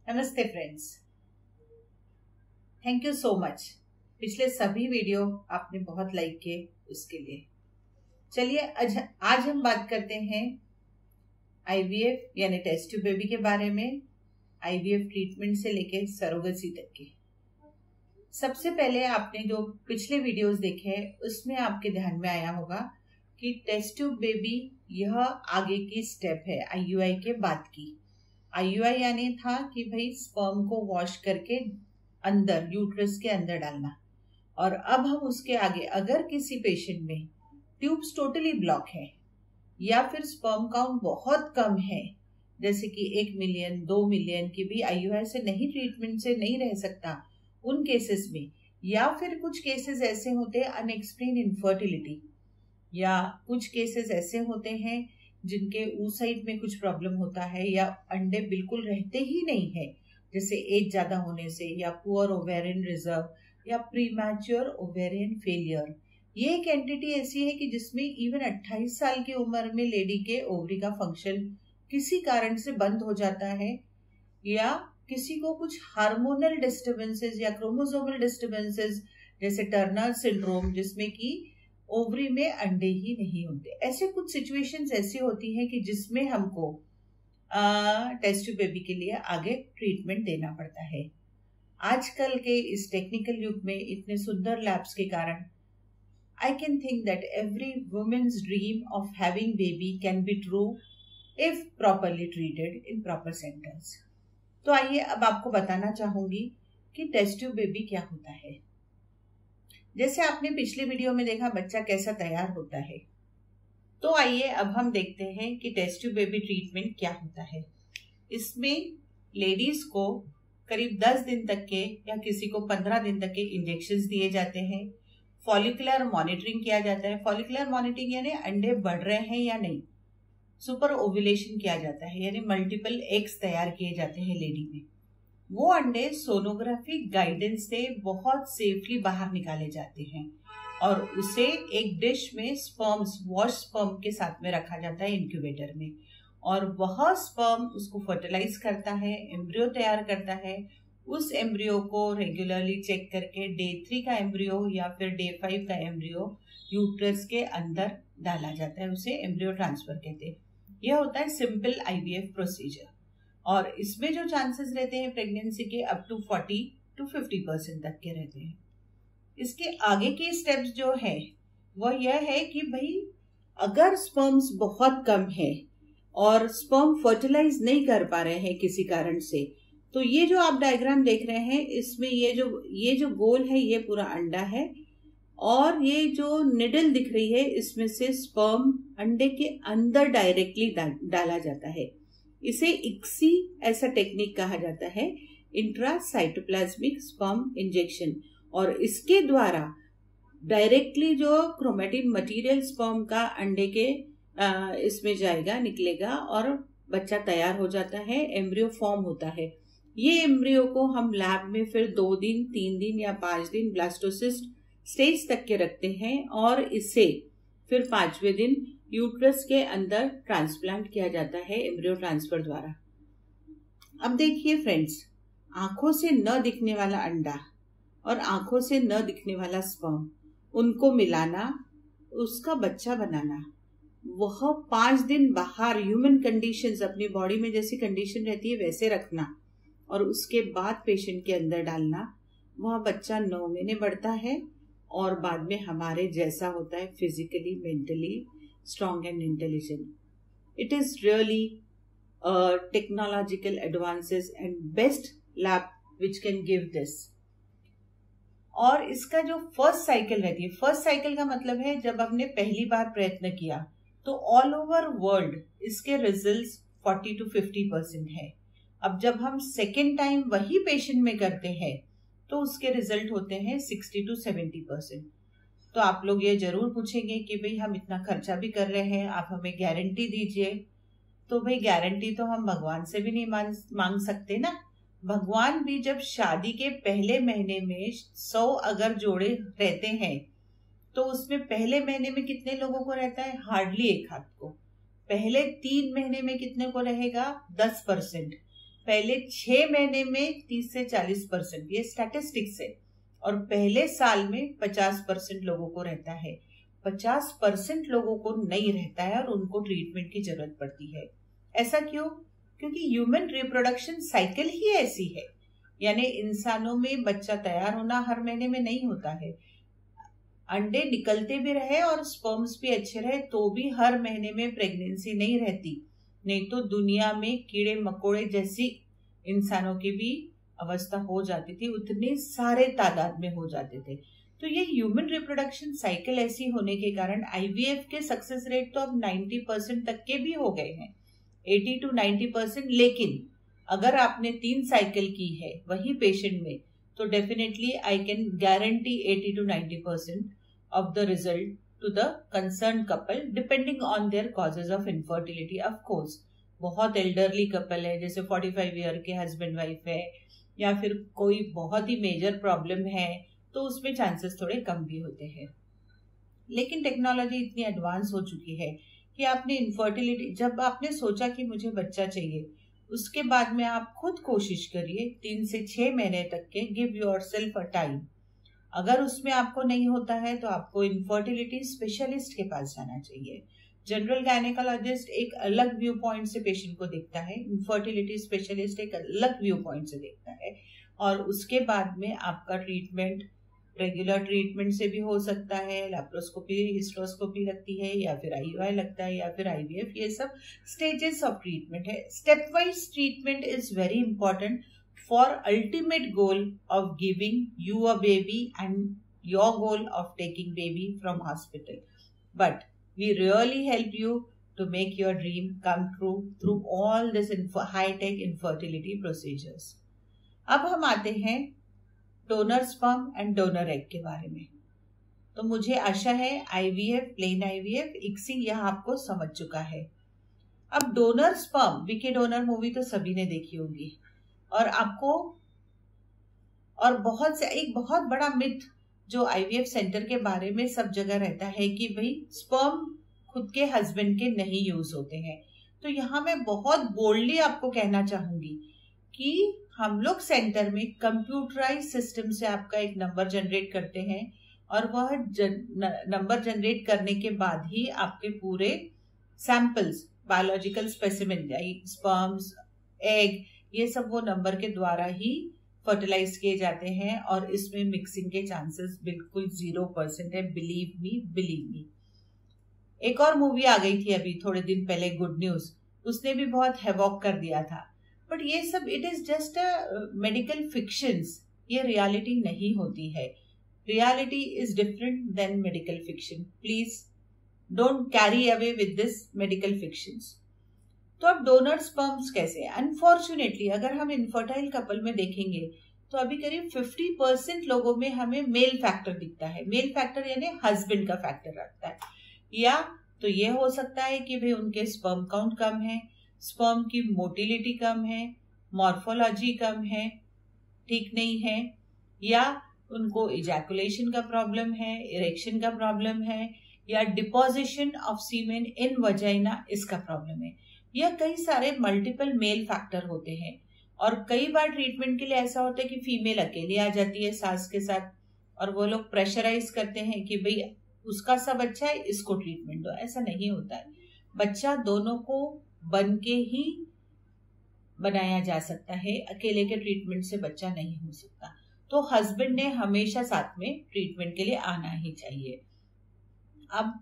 नमस्ते friends, thank you so much. पिछले सभी वीडियो आपने बहुत लाइक किए, उसके लिए चलिए आज हम बात करते हैं आईवीएफ यानी टेस्ट ट्यूब बेबी के बारे में। आईवीएफ ट्रीटमेंट से लेके सरोगेसी तक की। सबसे पहले आपने जो पिछले वीडियोस देखे हैं उसमें आपके ध्यान में आया होगा कि टेस्ट ट्यूब बेबी यह आगे की स्टेप है आईयूआई के बाद की। आईयूआई यानी था कि भाई स्पर्म को वॉश करके अंदर यूट्रस के अंदर डालना, और अब हम उसके आगे अगर किसी पेशेंट में ट्यूब्स टोटली ब्लॉक है या फिर स्पर्म काउंट बहुत कम है, जैसे कि 1 मिलियन 2 मिलियन की भी आईयूआई से नहीं ट्रीटमेंट से नहीं रह सकता, उन केसेस में, या फिर कुछ केसेस ऐसे होते हैं अनएक्सप्लेन इनफर्टिलिटी, या कुछ केसेस ऐसे होते हैं जिनके ऊसाइड में कुछ प्रॉब्लम होता है या अंडे बिल्कुल रहते ही नहीं है, जैसे एज ज्यादा होने से, या पुअर ओवेरियन रिजर्व या प्रीमैच्योर ओवेरियन फेलियर। ये एक एंटिटी ऐसी है कि जिसमें इवन 28 साल की उम्र में लेडी के ओवरी का फंक्शन किसी कारण से बंद हो जाता है, या किसी को कुछ हार्मोनल डिस्टर्बेंसेस या क्रोमोसोमल डिस्टर्बेंसेस जैसे टर्नर सिंड्रोम, जिसमें कि ओवरी में अंडे ही नहीं होते। ऐसे कुछ सिचुएशंस ऐसी होती हैं कि जिसमें हमको टेस्ट ट्यूब बेबी के लिए आगे ट्रीटमेंट देना पड़ता है। आजकल के इस टेक्निकल युग में इतने सुंदर लैब्स के कारण I can think that every women's dream of having baby can be true if properly treated in proper centres. तो आइए अब आपको बताना चाहूंगी कि टेस्ट ट्यूब बेबी क्या होता है। जैसे आपने पिछले वीडियो में देखा बच्चा कैसा तैयार होता है, तो आइए अब हम देखते हैं कि टेस्ट ट्यूब बेबी ट्रीटमेंट क्या होता है। इसमें लेडीज को करीब 10 दिन तक के या किसी को 15 दिन तक के इंजेक्शंस दिए जाते हैं। फॉलिकुलर मॉनिटरिंग किया जाता है। फॉलिकुलर मॉनिटरिंग यानी अंडे बढ़ रहे हैं या नहीं। सुपर ओव्यूलेशन किया जाता है यानी मल्टीपल एग्स तैयार किए जाते हैं लेडी में। वो अंडे सोनोग्राफी गाइडेंस से बहुत सेफली बाहर निकाले जाते हैं और उसे एक डिश में स्पर्म्स, वॉश स्पर्म के साथ में रखा जाता है इंक्यूबेटर में, और वह स्पर्म उसको फर्टिलाइज करता है, एम्ब्रियो तैयार करता है। उस एम्ब्रियो को रेगुलरली चेक करके डे 3 का एम्ब्रियो या फिर डे 5 का एम्ब्रियो यूट्रस के अंदर डाला जाता है। उसे एम्ब्रियो ट्रांसफर कहते हैं। यह होता है सिंपल आईवीएफ प्रोसीजर, और इसमें जो चांसेस रहते हैं प्रेगनेंसी के अप टू 40 to 50% तक के रहते हैं। इसके आगे के स्टेप्स जो है वह यह है कि भाई अगर स्पर्म्स बहुत कम है और स्पर्म फर्टिलाइज नहीं कर पा रहे हैं किसी कारण से, तो ये जो आप डायग्राम देख रहे हैं इसमें ये जो गोल है ये पूरा अंडा है, और ये जो निडल दिख रही है इसमें से स्पर्म अंडे के अंदर डायरेक्टली डाला जाता है। इसे इक्सी ऐसा टेक्निक कहा जाता है, इंट्रासाइटोप्लाज्मिक स्पर्म इंजेक्शन, और इसके द्वारा डायरेक्टली जो क्रोमेटिन मटेरियल स्पर्म का अंडे के इसमें जाएगा, निकलेगा, और बच्चा तैयार हो जाता है, एम्ब्रियो फॉर्म होता है। ये एम्ब्रियो को हम लैब में फिर 2 दिन 3 दिन या 5 दिन ब्लास्टोसिस्ट स्टेज तक के रखते हैं, और इसे फिर 5वें दिन यूट्रस के अंदर ट्रांसप्लांट किया जाता है एम्ब्रियो ट्रांसफर द्वारा। अब देखिए फ्रेंड्स, आंखों से न दिखने वाला अंडा और आंखों से न दिखने वाला स्पर्म, उनको मिलाना, उसका बच्चा बनाना, वह 5 दिन बाहर ह्यूमन कंडीशंस, अपनी बॉडी में जैसी कंडीशन रहती है वैसे रखना, और उसके बाद पेशेंट के अंदर डालना, वह बच्चा 9 महीने बढ़ता है और बाद में हमारे जैसा होता है, physically mentally strong and intelligent. It is really technological advances and best lab which can give this. और इसका जो फर्स्ट साइकिल रहती है, फर्स्ट साइकिल का मतलब है जब हमने पहली बार प्रयत्न किया तो ऑल ओवर वर्ल्ड इसके रिजल्ट्स 40 to 50% है। अब जब हम सेकेंड टाइम वही पेशेंट में करते हैं तो उसके रिजल्ट होते हैं 60 to 70%। तो आप लोग ये जरूर पूछेंगे कि भाई हम इतना खर्चा भी कर रहे हैं, आप हमें गारंटी दीजिए। तो भाई गारंटी तो हम भगवान से भी नहीं मांग सकते ना। भगवान भी जब शादी के पहले महीने में 100 अगर जोड़े रहते हैं तो उसमें पहले महीने में कितने लोगों को रहता है? हार्डली 1 हाथ को। पहले 3 महीने में कितने को रहेगा? 10%। पहले 6 महीने में 30 से 40%, ये स्टैटिस्टिक्स है, और पहले साल में 50% लोगों को रहता है। 50% लोगों को नहीं रहता है और उनको ट्रीटमेंट की जरूरत पड़ती है। ऐसा क्यों? क्योंकि ह्यूमन रिप्रोडक्शन साइकिल ही ऐसी है, यानी इंसानों में बच्चा तैयार होना हर महीने में नहीं होता है। अंडे निकलते भी रहे और स्पर्म्स भी अच्छे रहे तो भी हर महीने में प्रेगनेंसी नहीं रहती, नहीं तो दुनिया में कीड़े मकोड़े जैसी इंसानों की भी अवस्था हो जाती थी, उतने सारे तादाद में हो जाते थे। तो ये ह्यूमन रिप्रोडक्शन साइकिल ऐसी होने के कारण आईवीएफ के सक्सेस रेट तो अब 90% तक के भी हो गए हैं, 80 to 90%। लेकिन अगर आपने 3 साइकिल की है वही पेशेंट में, तो definitely I can guarantee 80 to 90% of the result to the concern couple, depending on their causes of infertility. Of course बहुत एल्डरली कपल है, जैसे 45 ईयर के हस्बैंड वाइफ है, या फिर कोई बहुत ही मेजर प्रॉब्लम है, तो उसमें चांसेस थोड़े कम भी होते हैं। लेकिन टेक्नोलॉजी इतनी एडवांस हो चुकी है कि आपने इनफर्टिलिटी, जब आपने सोचा कि मुझे बच्चा चाहिए, उसके बाद में आप खुद कोशिश करिए 3 से 6 महीने तक के, गिव योरसेल्फ अ टाइम। अगर उसमें आपको नहीं होता है तो आपको इनफर्टिलिटी स्पेशलिस्ट के पास जाना चाहिए। जनरल गायनेकोलॉजिस्ट एक अलग व्यू पॉइंट से पेशेंट को देखता है, इनफर्टिलिटी स्पेशलिस्ट एक अलग व्यू पॉइंट से देखता है, और उसके बाद में आपका ट्रीटमेंट रेगुलर ट्रीटमेंट से भी हो सकता है, लैप्रोस्कोपी हिस्ट्रोस्कोपी लगती है, या फिर आईयूआई लगता है, या फिर आईवीएफ। ये सब स्टेजेस ऑफ ट्रीटमेंट है। Step wise treatment is very important for ultimate goal of giving you a baby and your goal of taking baby from hospital. But we really help you to make your dream come true through all this high-tech infertility procedures. अब हम आते हैं donor sperm and donor egg के बारे में। तो मुझे आशा है आईवीएफ, प्लेन आईवीएफ, इक्सिंग यह आपको समझ चुका है। अब donor sperm, Vicky donor movie तो सभी ने देखी होगी, और आपको और एक बहुत बड़ा मिथ जो आईवीएफ सेंटर के बारे में सब जगह रहता है कि भाई स्पर्म खुद के हस्बैंड के नहीं यूज होते हैं। तो यहाँ मैं बहुत बोल्डली आपको कहना चाहूंगी कि हम लोग सेंटर में कंप्यूटराइज सिस्टम से आपका एक नंबर जनरेट करते हैं, और वह नंबर जनरेट करने के बाद ही आपके पूरे samples, biological specimen, sperms, egg, ये सब वो नंबर के द्वारा ही फर्टिलाइज किए जाते हैं, और इसमें मिक्सिंग के चांसेस बिल्कुल 0% है। Believe me. एक और मूवी आ गई थी अभी थोड़े दिन पहले, गुड न्यूज, उसने भी बहुत हैवॉक कर दिया था। बट ये सब it is just medical fictions, ये रियलिटी नहीं होती है। Reality is different than medical fiction. Please don't carry away with this medical fictions. तो अब डोनर स्पर्म्स कैसे? अनफॉर्चुनेटली अगर हम इनफर्टाइल कपल में देखेंगे तो अभी करीब 50% लोगों में हमें मेल फैक्टर दिखता है। मेल फैक्टर यानी हस्बैंड का फैक्टर रखता है, या तो ये हो सकता है कि भाई उनके स्पर्म काउंट कम है, स्पर्म की मोटिलिटी कम है, मॉर्फोलॉजी कम है, ठीक नहीं है, या उनको इजैकुलेशन का प्रॉब्लम है, इरेक्शन का प्रॉब्लम है, या deposition of semen in vagina, इसका प्रॉब्लम है। यह कई सारे मल्टीपल मेल फैक्टर होते हैं, और कई बार ट्रीटमेंट के लिए ऐसा होता है कि फीमेल अकेली आ जाती है सास के साथ, और वो लोग प्रेशराइज करते हैं कि भाई उसका सब अच्छा है, इसको ट्रीटमेंट दो। ऐसा नहीं होता है। बच्चा दोनों को बन के ही बनाया जा सकता है, अकेले के ट्रीटमेंट से बच्चा नहीं हो सकता। तो हस्बैंड ने हमेशा साथ में ट्रीटमेंट के लिए आना ही चाहिए। अब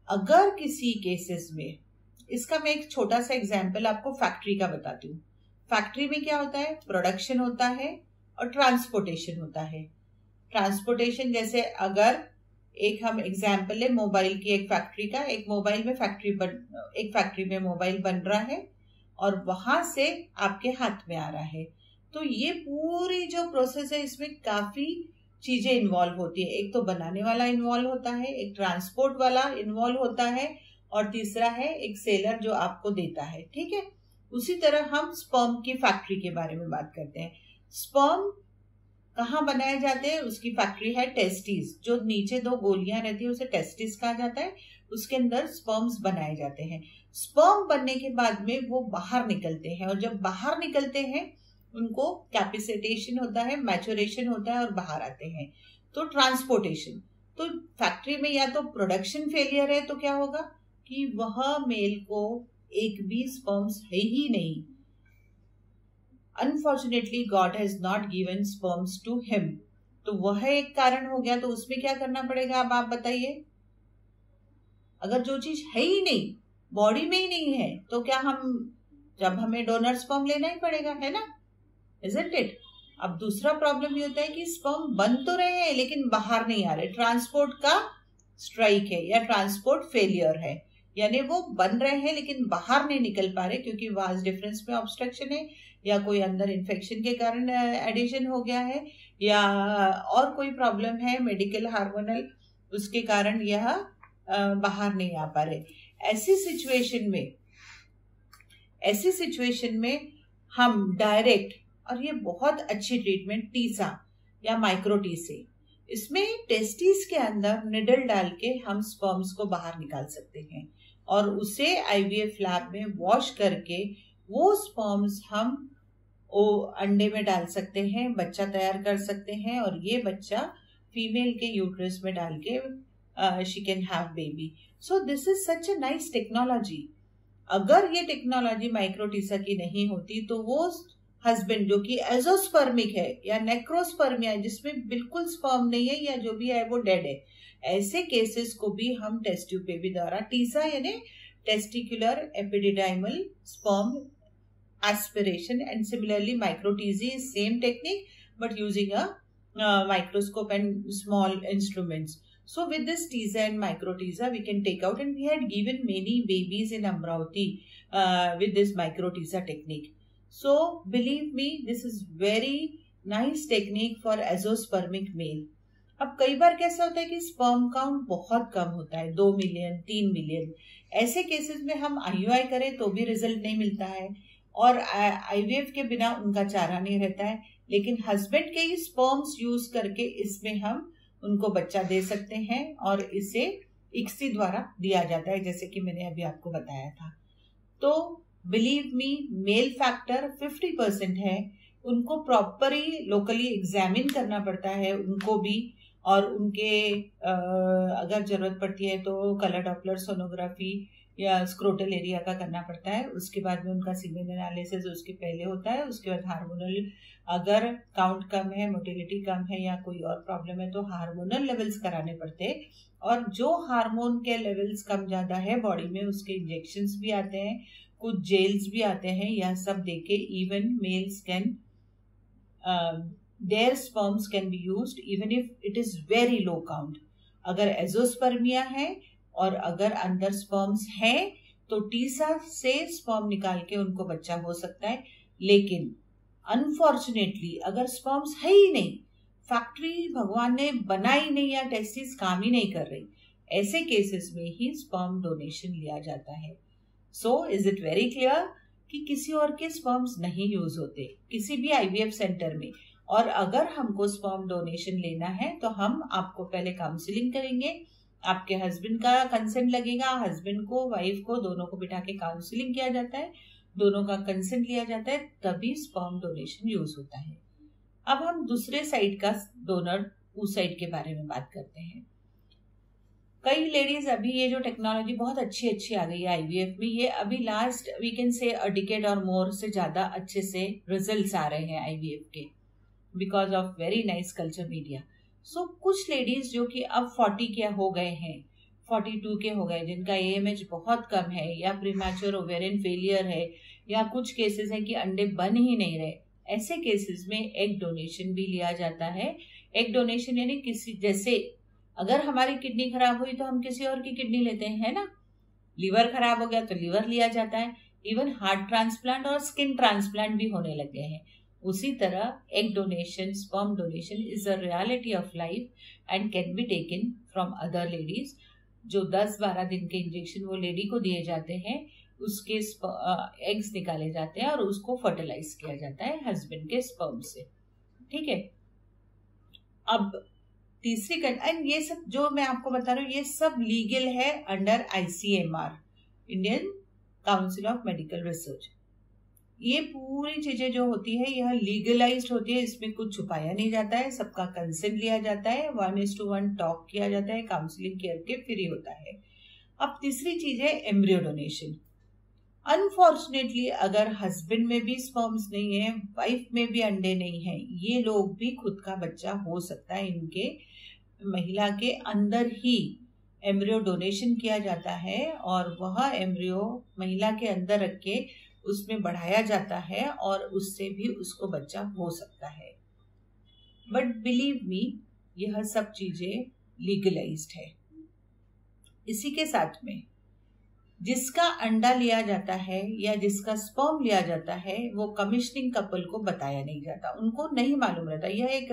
अगर किसी केसेस में, इसका मैं एक छोटा सा एग्जांपल आपको फैक्ट्री का बताती हूँ। फैक्ट्री में क्या होता है? प्रोडक्शन होता है और ट्रांसपोर्टेशन होता है। ट्रांसपोर्टेशन जैसे अगर एक हम एग्जाम्पल है मोबाइल की, एक फैक्ट्री का, एक फैक्ट्री में मोबाइल बन रहा है और वहां से आपके हाथ में आ रहा है। तो ये पूरी जो प्रोसेस है इसमें काफी चीजें इन्वॉल्व होती है। एक तो बनाने वाला इन्वॉल्व होता है, एक ट्रांसपोर्ट वाला इन्वॉल्व होता है, और तीसरा है एक सेलर जो आपको देता है। ठीक है, उसी तरह हम स्पर्म की फैक्ट्री के बारे में बात करते हैं। स्पर्म कहाँ बनाए जाते हैं? उसकी फैक्ट्री है टेस्टिस, जो नीचे 2 गोलियां रहती है उसे टेस्टिस कहा जाता है, उसके अंदर स्पर्म्स बनाए जाते हैं। स्पर्म बनने के बाद में वो बाहर निकलते हैं, और जब बाहर निकलते हैं उनको कैपिसिटेशन होता है, मैचुरेशन होता है और बाहर आते हैं। तो ट्रांसपोर्टेशन, तो फैक्ट्री में या तो प्रोडक्शन फेलियर है तो क्या होगा कि वह मेल को एक भी स्पर्म्स है ही नहीं, unfortunately God has not given sperms to him, तो वह एक कारण हो गया। तो उसमें क्या करना पड़ेगा, अब आप बताइए। अगर जो चीज है ही नहीं, बॉडी में ही नहीं है, तो क्या जब हमें डोनर स्पर्म लेना ही पड़ेगा, है ना, इजंट इट। अब दूसरा प्रॉब्लम ये होता है कि स्पर्म बन तो रहे हैं लेकिन बाहर नहीं आ रहे, ट्रांसपोर्ट का स्ट्राइक है या ट्रांसपोर्ट फेलियर है, यानी वो बन रहे हैं लेकिन बाहर नहीं निकल पा रहे क्योंकि वास डिफरेंस में ऑब्स्ट्रक्शन है, या कोई अंदर इन्फेक्शन के कारण एडिशन हो गया है, या और कोई प्रॉब्लम है मेडिकल हार्मोनल, उसके कारण यह बाहर नहीं आ पा रहे। ऐसी सिचुएशन में हम डायरेक्ट, और ये बहुत अच्छी ट्रीटमेंट टीसा या माइक्रो टी से, इसमें टेस्टिस के अंदर निडल डाल के हम स्पर्म्स को बाहर निकाल सकते हैं और उसे आईवीएफ लैब में वॉश करके वो स्पर्म्स हम अंडे में डाल सकते हैं, बच्चा तैयार कर सकते हैं, और ये बच्चा फीमेल के यूट्रस में डाल के she can have baby. So this is such a nice technology. अगर ये टेक्नोलॉजी माइक्रोटीसा की नहीं होती तो वो हस्बैंड जो कि एजोस्पर्मिक है या नेक्रोस्पर्मिया है, जिसमें बिल्कुल स्पर्म नहीं है या जो भी है वो डेड है, ऐसे केसेस को भी हम टेस्ट ट्यूब बेबी द्वारा टीसा यानी testicular epididymal sperm aspiration, and similarly micro-TZ is same technique but using a microscope and small instruments. So with this TISA and micro-TISA we can take out, and we had given many babies in Amravati with this micro-TISA technique. So believe me, this is very nice technique for azoospermic male. अब कई बार कैसा होता है कि sperm count बहुत कम होता है, 2 million 3 million, ऐसे केसेस में हम IUI करें तो भी रिजल्ट नहीं मिलता है और आईवीएफ के बिना उनका चारा नहीं रहता है, लेकिन हस्बैंड के ही स्पर्म्स यूज करके इसमें हम उनको बच्चा दे सकते हैं और इसे इक्सी द्वारा दिया जाता है, जैसे कि मैंने अभी आपको बताया था। तो बिलीव मी, मेल फैक्टर 50% है, उनको प्रॉपरली लोकली एग्जामिन करना पड़ता है उनको भी, और उनके अगर जरूरत पड़ती है तो कलर डॉपलर सोनोग्राफी या स्क्रोटल एरिया का करना पड़ता है। उसके बाद में उनका सीमेन एनालिसिस उसके पहले होता है। उसके बाद हार्मोनल, अगर काउंट कम है, मोटिलिटी कम है या कोई और प्रॉब्लम है तो हार्मोनल लेवल्स कराने पड़ते हैं, और जो हार्मोन के लेवल्स कम ज्यादा है बॉडी में उसके इंजेक्शंस भी आते हैं, कुछ जेल्स भी आते हैं, यह सब देके even mails can their sperms can be used even if it is very low count। अगर एजोस्पर्मिया है और अगर अंदर स्पर्म्स हैं तो टीसा से स्पर्म निकाल के उनको बच्चा हो सकता है। लेकिन अनफॉर्चुनेटली अगर स्पर्म्स है ही नहीं, फैक्ट्री भगवान ने बनाई नहीं या टेस्टिस काम ही नहीं कर रही, ऐसे केसेस में ही स्पर्म डोनेशन लिया जाता है। So is it very clear कि किसी और के स्पर्म्स नहीं यूज होते किसी भी आईवीएफ सेंटर में, और अगर हमको स्पर्म डोनेशन लेना है तो हम आपको पहले काउंसलिंग करेंगे, आपके हस्बैंड का कंसेंट लगेगा, हस्बैंड को वाइफ को दोनों को बिठा के काउंसलिंग किया जाता है, दोनों का कंसेंट लिया जाता है, तभी स्पर्म डोनेशन यूज होता है। अब हम दूसरे साइड का डोनर oocyte के बारे में बात करते हैं। कई लेडीज, अभी ये जो टेक्नोलॉजी बहुत अच्छी आ गई है आईवीएफ में, ये अभी last we can say a decade और मोर से ज्यादा अच्छे से रिजल्ट्स आ रहे हैं आईवीएफ के, because of very nice culture media. So कुछ लेडीज जो कि अब 40 के हो गए हैं, 42 के हो गए, जिनका AMH बहुत कम है या प्रीमैच्योर ओवेरियन फेलियर है या कुछ केसेस है कि अंडे बन ही नहीं रहे, ऐसे केसेस में एग डोनेशन भी लिया जाता है। एग डोनेशन यानी किसी, जैसे अगर हमारी किडनी खराब हुई तो हम किसी और की किडनी लेते हैं, है ना, लीवर खराब हो गया तो लीवर लिया जाता है, इवन हार्ट ट्रांसप्लांट और स्किन ट्रांसप्लांट भी होने लग गए हैं। उसी तरह egg donation, sperm donation is a reality of life and can be taken from other ladies. जो 10-12 दिन के इंजेक्शन वो लेडी को दिए जाते हैं, उसके एग्स निकाले जाते हैं और उसको फर्टिलाइज किया जाता है हस्बैंड के स्पर्म से, ठीक है। अब तीसरी एंड ये सब जो मैं आपको बता रही हूँ ये सब लीगल है under ICMR, Indian council of medical research. ये पूरी चीजें जो होती है यह लीगलाइज्ड होती है, इसमें कुछ छुपाया नहीं जाता है, सबका कंसेंट लिया जाता है, 1:1 टॉक किया जाता है, काउंसलिंग करके फ्री होता है। अब तीसरी चीज है एम्ब्रियो डोनेशन। अनफॉर्चुनेटली अगर हस्बैंड में भी स्पर्म्स नहीं है, वाइफ में भी अंडे नहीं है, ये लोग भी खुद का बच्चा हो सकता है। इनके महिला के अंदर ही एम्ब्रियो डोनेशन किया जाता है और वह एम्ब्रियो महिला के अंदर रख के उसमें बढ़ाया जाता है और उससे भी उसको बच्चा हो सकता है। बट बिलीव मी, यह सब चीजें लीगलाइज्ड है। इसी के साथ में जिसका अंडा लिया जाता है या जिसका स्पर्म लिया जाता है वो कमिश्निंग कपल को बताया नहीं जाता, उनको नहीं मालूम रहता। यह एक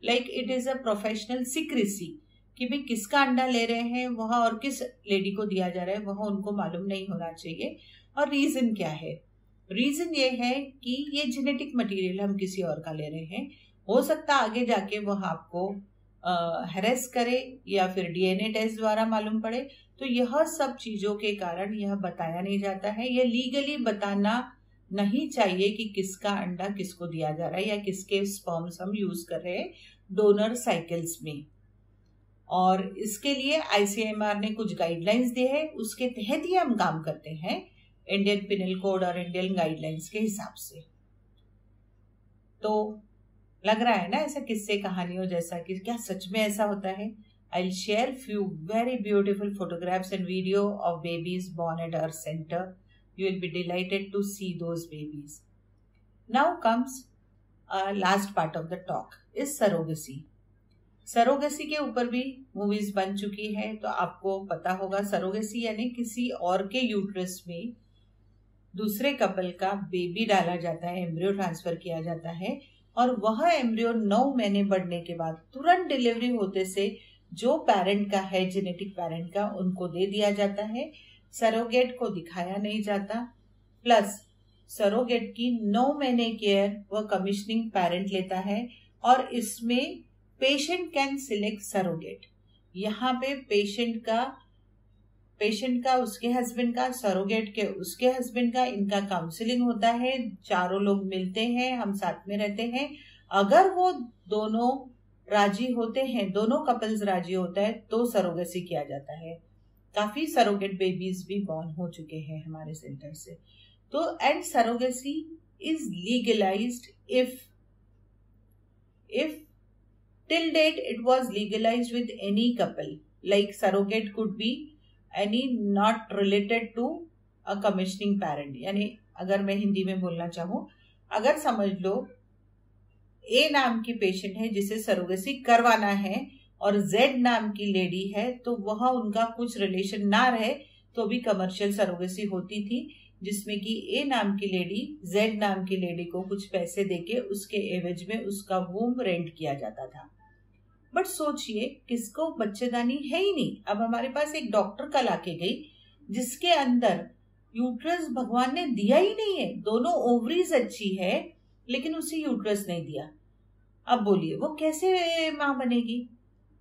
like it is a professional secrecy कि भाई किसका अंडा ले रहे हैं वह और किस लेडी को दिया जा रहा है वह उनको मालूम नहीं होना चाहिए। और रीजन क्या है? रीजन ये है कि ये जेनेटिक मटेरियल हम किसी और का ले रहे हैं, हो सकता आगे जाके वह आपको हैरेस करे या फिर डीएनए टेस्ट द्वारा मालूम पड़े। तो यह सब चीजों के कारण यह बताया नहीं जाता है। यह लीगली बताना नहीं चाहिए कि किसका अंडा किसको दिया जा रहा है या किसके स्पर्म्स हम यूज कर रहे हैं डोनर साइकिल्स में। और इसके लिए आईसीएमआर ने कुछ गाइडलाइंस दी है, उसके तहत ही हम काम करते हैं इंडियन पिनल कोड और इंडियन गाइडलाइंस के हिसाब से। तो लग रहा है ना ऐसा किस्से कहानियों जैसा कि क्या सच में ऐसा होता है? I'll share few very beautiful photographs and video of babies born at our center. You will be delighted to see those babies. Now comes last part of the talk is surrogacy. Surrogacy के ऊपर भी movies बन चुकी है, तो आपको पता होगा सरोगेसी यानी किसी और के यूट्रस में दूसरे कपल का बेबी डाला जाता है, एम्ब्रियो ट्रांसफर किया जाता है और वह एम्ब्रियो 9 महीने बढ़ने के बाद तुरंत डिलीवरी होते से जो पेरेंट का है, जेनेटिक पेरेंट का, उनको दे दिया जाता है। सरोगेट को दिखाया नहीं जाता, प्लस सरोगेट की 9 महीने केयर वह कमिश्निंग पेरेंट लेता है और इसमें पेशेंट कैन सिलेक्ट सरोगेट। यहाँ पे पेशेंट का उसके हस्बैंड का, सरोगेट के उसके हस्बैंड का, इनका काउंसलिंग होता है, चारों लोग मिलते हैं, हम साथ में रहते हैं। अगर वो दोनों राजी होते हैं, दोनों कपल्स राजी होता है तो सरोगेसी किया जाता है। काफी सरोगेट बेबीज भी बॉर्न हो चुके हैं हमारे सेंटर से। तो and surrogacy is legalised if till date it was legalized with any couple, like surrogate could be any not related to a commissioning parent। यानी अगर मैं हिंदी में बोलना चाहूँ, अगर समझ लो ए नाम की पेशेंट है जिसे सरोगेसी करवाना है और जेड नाम की लेडी है, तो वह उनका कुछ रिलेशन ना रहे तो भी कमर्शियल सरोगेसी होती थी, जिसमें कि ए नाम की लेडी जेड नाम की लेडी को कुछ पैसे देके उसके एवज में उसका वूम रेंट किया जाता था। बट सोचिए किसको बच्चेदानी है ही नहीं। अब हमारे पास एक डॉक्टर कल आके गई जिसके अंदर यूट्रस भगवान ने दिया ही नहीं है, दोनों ओवरीज अच्छी है लेकिन उसे यूट्रस नहीं दिया। अब बोलिए वो कैसे मां बनेगी?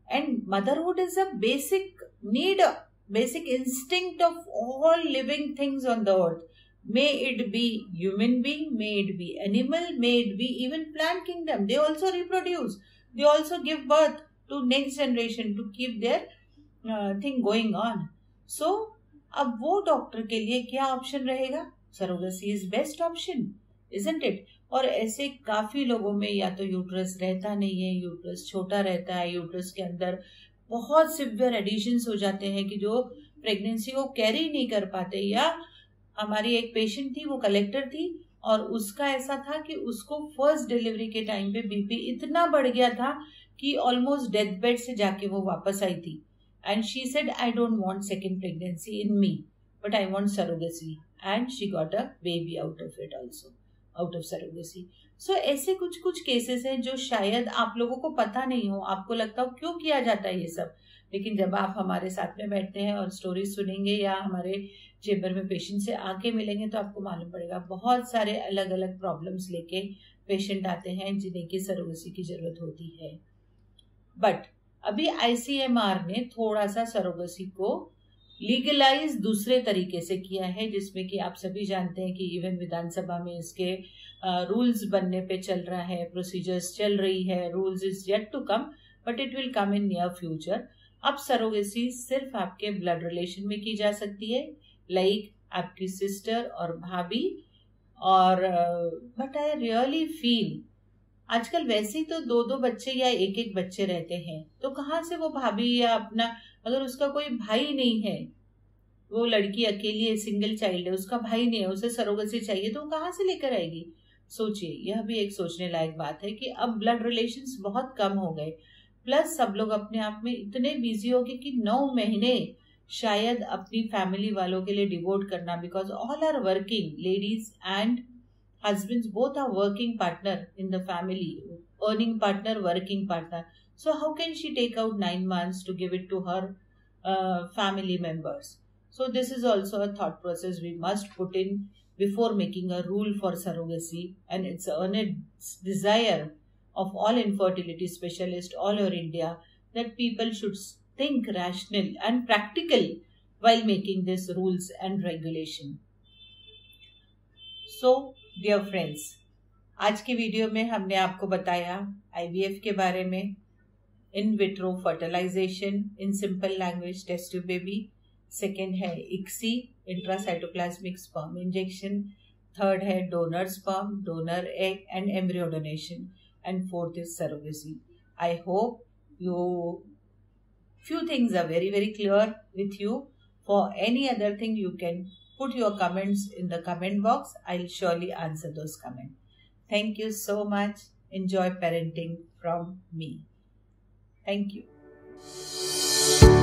And motherhood is a basic need, basic instinct of all living things on the earth. May it be human being, may it be animal, may it be even plant kingdom. They also reproduce. They also give birth to next generation to keep their thing going on. So, अब वो doctor के लिए क्या option रहेगा? Surrogacy is best option, isn't it? और ऐसे काफी लोगों में या तो यूट्रस रहता नहीं है, यूट्रस छोटा रहता है, यूट्रस के अंदर बहुत सिवियर एडिशंस हो जाते हैं कि जो प्रेगनेंसी को कैरी नहीं कर पाते। या हमारी एक पेशेंट थी, वो कलेक्टर थी और उसका ऐसा था कि उसको फर्स्ट डिलीवरी के टाइम पे बीपी इतना बढ़ गया था कि ऑलमोस्ट डेथ बेड से जाके वो वापस आई थी। And she said I don't want second pregnancy in me but I want surrogacy, and she got a baby out of it also, out of surrogacy. So ऐसे कुछ केसेस हैं जो शायद आप लोगों को पता नहीं हो, आपको लगता हो क्यों किया जाता है ये सब, लेकिन जब आप हमारे साथ में बैठते हैं और स्टोरी सुनेंगे या हमारे चेम्बर में पेशेंट से आके मिलेंगे तो आपको मालूम पड़ेगा। बहुत सारे अलग अलग प्रॉब्लम्स लेके पेशेंट आते हैं जिन्हें की सरोगेसी की जरूरत होती है। बट अभी आईसीएमआर ने थोड़ा सा सरोगेसी को लीगलाइज दूसरे तरीके से किया है, जिसमें कि आप सभी जानते हैं कि इवन विधानसभा में इसके रूल्स बनने पे चल रहा है, प्रोसीजर्स चल रही है, rules is yet to come but it will come in near future. अब सरोगेसी सिर्फ आपके ब्लड रिलेशन में की जा सकती है, लाइक आपकी सिस्टर और भाभी। और बट आई रियली फील आजकल वैसे ही तो 2-2 बच्चे या 1-1 बच्चे रहते हैं, तो कहाँ से वो भाभी या अपना, अगर उसका कोई भाई नहीं है, वो लड़की अकेली है, सिंगल चाइल्ड है, उसका भाई नहीं है, उसे सरोगेसी चाहिए, तो वो कहाँ से लेकर आएगी? सोचिए, यह भी एक सोचने लायक बात है कि अब ब्लड रिलेशंस बहुत कम हो गए, प्लस सब लोग अपने आप में इतने बिजी हो गए कि 9 महीने शायद अपनी फैमिली वालों के लिए डिवोट करना, because all are working, ladies and husbands both are working partner in the family, earning partner, working partner. So how can she take out 9 months to give it to her family members? So this is also a thought process we must put in before making a rule for surrogacy, and it's an desire of all infertility specialists all over India that people should think rational and practical while making these rules and regulation. So dear friends, आज की video में हमने आपको बताया IVF के बारे में, in vitro fertilisation, in simple language test tube baby, second है ICSI, intracytoplasmic sperm injection, third है donor sperm, donor egg and embryo donation, and fourth is surrogacy. I hope you few things are very, very clear with you. For any other thing, you can put your comments in the comment box. I'll surely answer those comments. Thank you so much. Enjoy parenting from me. Thank you.